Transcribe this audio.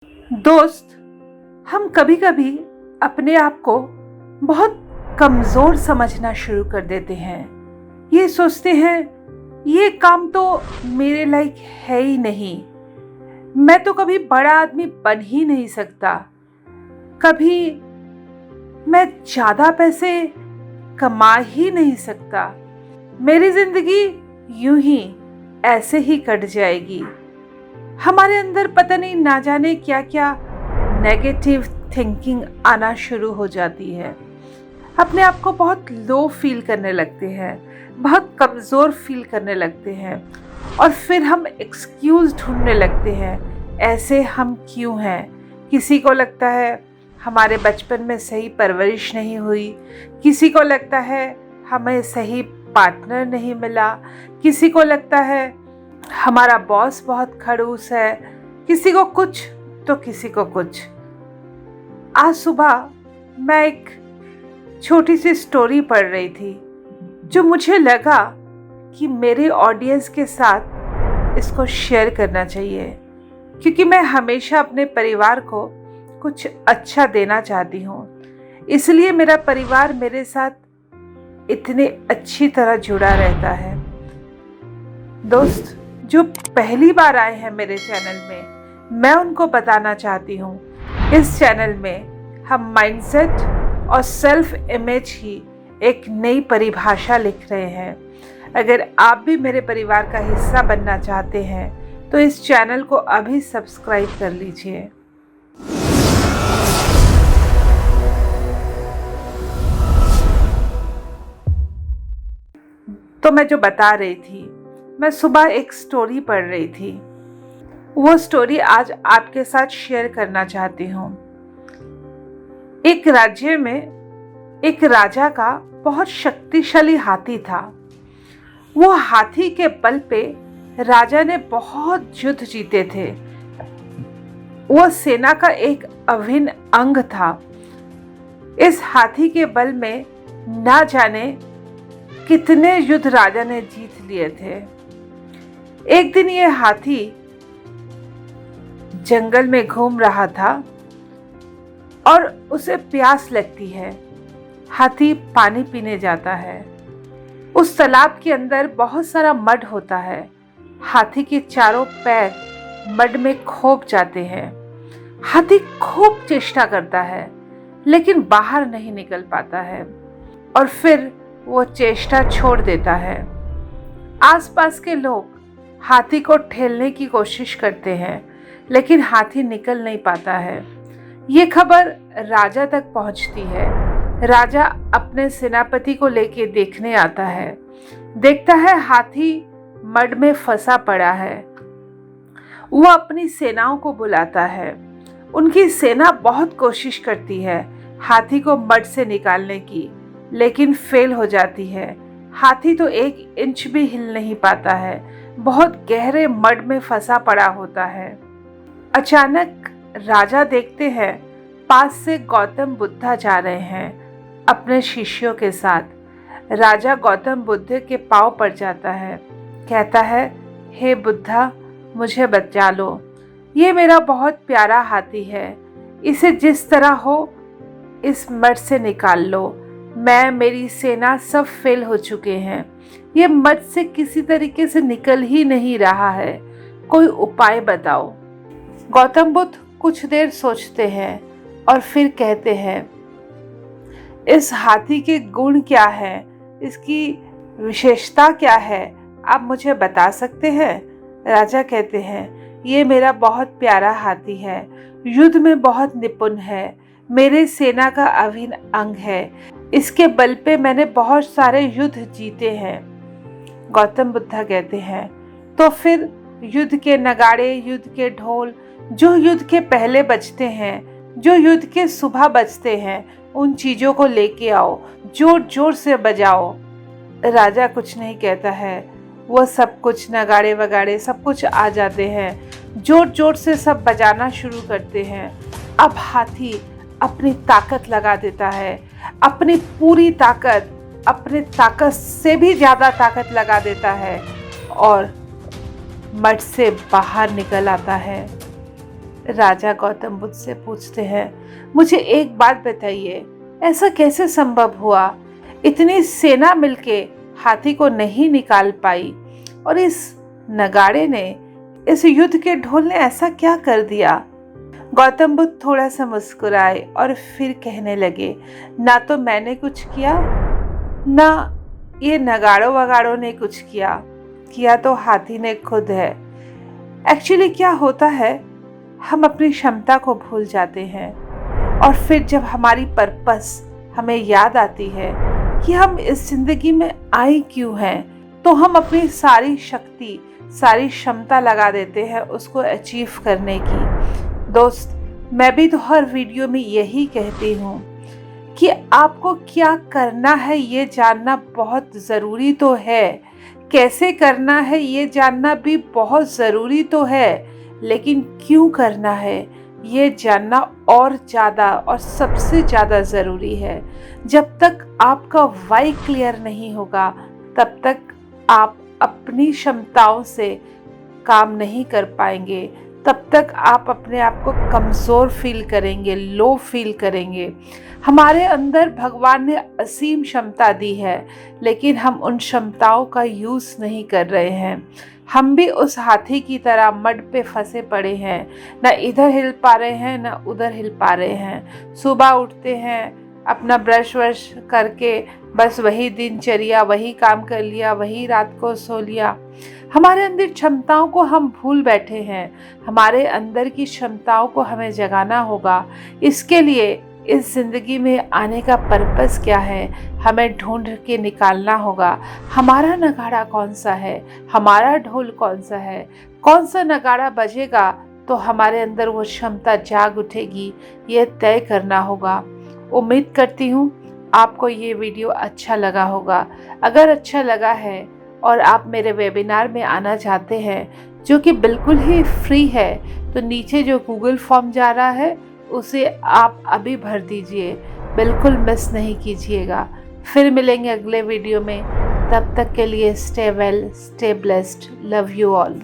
दोस्त, हम कभी कभी अपने आप को बहुत कमज़ोर समझना शुरू कर देते हैं। ये सोचते हैं ये काम तो मेरे लायक है ही नहीं, मैं तो कभी बड़ा आदमी बन ही नहीं सकता, कभी मैं ज़्यादा पैसे कमा ही नहीं सकता, मेरी ज़िंदगी यूं ही ऐसे ही कट जाएगी। हमारे अंदर पता नहीं ना जाने क्या क्या नेगेटिव थिंकिंग आना शुरू हो जाती है। अपने आप को बहुत लो फील करने लगते हैं, बहुत कमज़ोर फील करने लगते हैं और फिर हम एक्सक्यूज़ ढूंढने लगते हैं, ऐसे हम क्यों हैं। किसी को लगता है हमारे बचपन में सही परवरिश नहीं हुई, किसी को लगता है हमें सही पार्टनर नहीं मिला, किसी को लगता है हमारा बॉस बहुत खड़ूस है, किसी को कुछ तो किसी को कुछ। आज सुबह मैं एक छोटी सी स्टोरी पढ़ रही थी जो मुझे लगा कि मेरे ऑडियंस के साथ इसको शेयर करना चाहिए, क्योंकि मैं हमेशा अपने परिवार को कुछ अच्छा देना चाहती हूँ। इसलिए मेरा परिवार मेरे साथ इतने अच्छी तरह जुड़ा रहता है। दोस्त, जो पहली बार आए हैं मेरे चैनल में, मैं उनको बताना चाहती हूँ, इस चैनल में हम माइंडसेट और सेल्फ इमेज की एक नई परिभाषा लिख रहे हैं। अगर आप भी मेरे परिवार का हिस्सा बनना चाहते हैं तो इस चैनल को अभी सब्सक्राइब कर लीजिए। तो मैं जो बता रही थी, मैं सुबह एक स्टोरी पढ़ रही थी, वो स्टोरी आज आपके साथ शेयर करना चाहती हूँ। एक राज्य में एक राजा का बहुत शक्तिशाली हाथी था। वो हाथी के बल पे राजा ने बहुत युद्ध जीते थे। वो सेना का एक अभिन्न अंग था। इस हाथी के बल में ना जाने कितने युद्ध राजा ने जीत लिए थे। एक दिन ये हाथी जंगल में घूम रहा था और उसे प्यास लगती है। हाथी पानी पीने जाता है। उस तालाब के अंदर बहुत सारा मड होता है। हाथी के चारों पैर मड में खोप जाते हैं। हाथी खूब चेष्टा करता है लेकिन बाहर नहीं निकल पाता है और फिर वो चेष्टा छोड़ देता है। आसपास के लोग हाथी को ठेलने की कोशिश करते हैं लेकिन हाथी निकल नहीं पाता है। ये खबर राजा तक पहुंचती है। राजा अपने सेनापति को लेके देखने आता है। देखता है हाथी मड में फंसा पड़ा है। वो अपनी सेनाओं को बुलाता है। उनकी सेना बहुत कोशिश करती है हाथी को मड से निकालने की, लेकिन फेल हो जाती है। हाथी तो 1 इंच भी हिल नहीं पाता है, बहुत गहरे मड में फंसा पड़ा होता है। अचानक राजा देखते हैं पास से गौतम बुद्धा जा रहे हैं अपने शिष्यों के साथ। राजा गौतम बुद्ध के पांव पड़ जाता है, कहता है, हे बुद्धा, मुझे बचा लो। ये मेरा बहुत प्यारा हाथी है, इसे जिस तरह हो इस मड से निकाल लो। मैं, मेरी सेना सब फेल हो चुके हैं। ये मड से किसी तरीके से निकल ही नहीं रहा है, कोई उपाय बताओ। गौतम बुद्ध कुछ देर सोचते हैं और फिर कहते हैं, इस हाथी के गुण क्या है, इसकी विशेषता क्या है, आप मुझे बता सकते हैं? राजा कहते हैं, ये मेरा बहुत प्यारा हाथी है, युद्ध में बहुत निपुण है, मेरे सेना का अभिन्न अंग है, इसके बल पे मैंने बहुत सारे युद्ध जीते हैं। गौतम बुद्धा कहते हैं, तो फिर युद्ध के नगाड़े, युद्ध के ढोल, जो युद्ध के पहले बजते हैं, जो युद्ध के सुबह बजते हैं, उन चीज़ों को लेके आओ, जोर जोर से बजाओ। राजा कुछ नहीं कहता है। वो सब कुछ नगाड़े वगाड़े सब कुछ आ जाते हैं, जोर जोर से सब बजाना शुरू करते हैं। अब हाथी अपनी ताकत लगा देता है, अपनी पूरी ताकत, अपनी ताकत से भी ज़्यादा ताकत लगा देता है और मड से बाहर निकल आता है। राजा गौतम बुद्ध से पूछते हैं, मुझे एक बात बताइए, ऐसा कैसे संभव हुआ? इतनी सेना मिलके हाथी को नहीं निकाल पाई और इस नगाड़े ने, इस युद्ध के ढोल ने ऐसा क्या कर दिया? गौतम बुद्ध थोड़ा सा मुस्कुराए और फिर कहने लगे, ना तो मैंने कुछ किया, ना ये नगाड़ों वगाड़ों ने कुछ किया तो हाथी ने खुद है। एक्चुअली क्या होता है, हम अपनी क्षमता को भूल जाते हैं और फिर जब हमारी पर्पस हमें याद आती है कि हम इस जिंदगी में आए क्यों हैं, तो हम अपनी सारी शक्ति, सारी क्षमता लगा देते हैं उसको अचीव करने की। दोस्त, मैं भी तो हर वीडियो में यही कहती हूँ कि आपको क्या करना है ये जानना बहुत ज़रूरी तो है, कैसे करना है ये जानना भी बहुत ज़रूरी तो है, लेकिन क्यों करना है ये जानना और ज़्यादा और सबसे ज़्यादा ज़रूरी है। जब तक आपका वाई क्लियर नहीं होगा तब तक आप अपनी क्षमताओं से काम नहीं कर पाएंगे, तब तक आप अपने आप को कमज़ोर फील करेंगे, लो फील करेंगे। हमारे अंदर भगवान ने असीम क्षमता दी है, लेकिन हम उन क्षमताओं का यूज़ नहीं कर रहे हैं। हम भी उस हाथी की तरह मड पे फंसे पड़े हैं, ना इधर हिल पा रहे हैं ना उधर हिल पा रहे हैं। सुबह उठते हैं, अपना ब्रश व्रश करके बस वही दिनचर्या, वही काम कर लिया, वही रात को सो लिया। हमारे अंदर क्षमताओं को हम भूल बैठे हैं। हमारे अंदर की क्षमताओं को हमें जगाना होगा। इसके लिए इस ज़िंदगी में आने का पर्पस क्या है, हमें ढूंढ के निकालना होगा। हमारा नगाड़ा कौन सा है, हमारा ढोल कौन सा है, कौन सा नगाड़ा बजेगा तो हमारे अंदर वो क्षमता जाग उठेगी, ये तय करना होगा। उम्मीद करती हूँ आपको ये वीडियो अच्छा लगा होगा। अगर अच्छा लगा है और आप मेरे वेबिनार में आना चाहते हैं जो कि बिल्कुल ही फ्री है, तो नीचे जो गूगल फॉर्म जा रहा है उसे आप अभी भर दीजिए, बिल्कुल मिस नहीं कीजिएगा। फिर मिलेंगे अगले वीडियो में, तब तक के लिए stay well, stay blessed, love you all.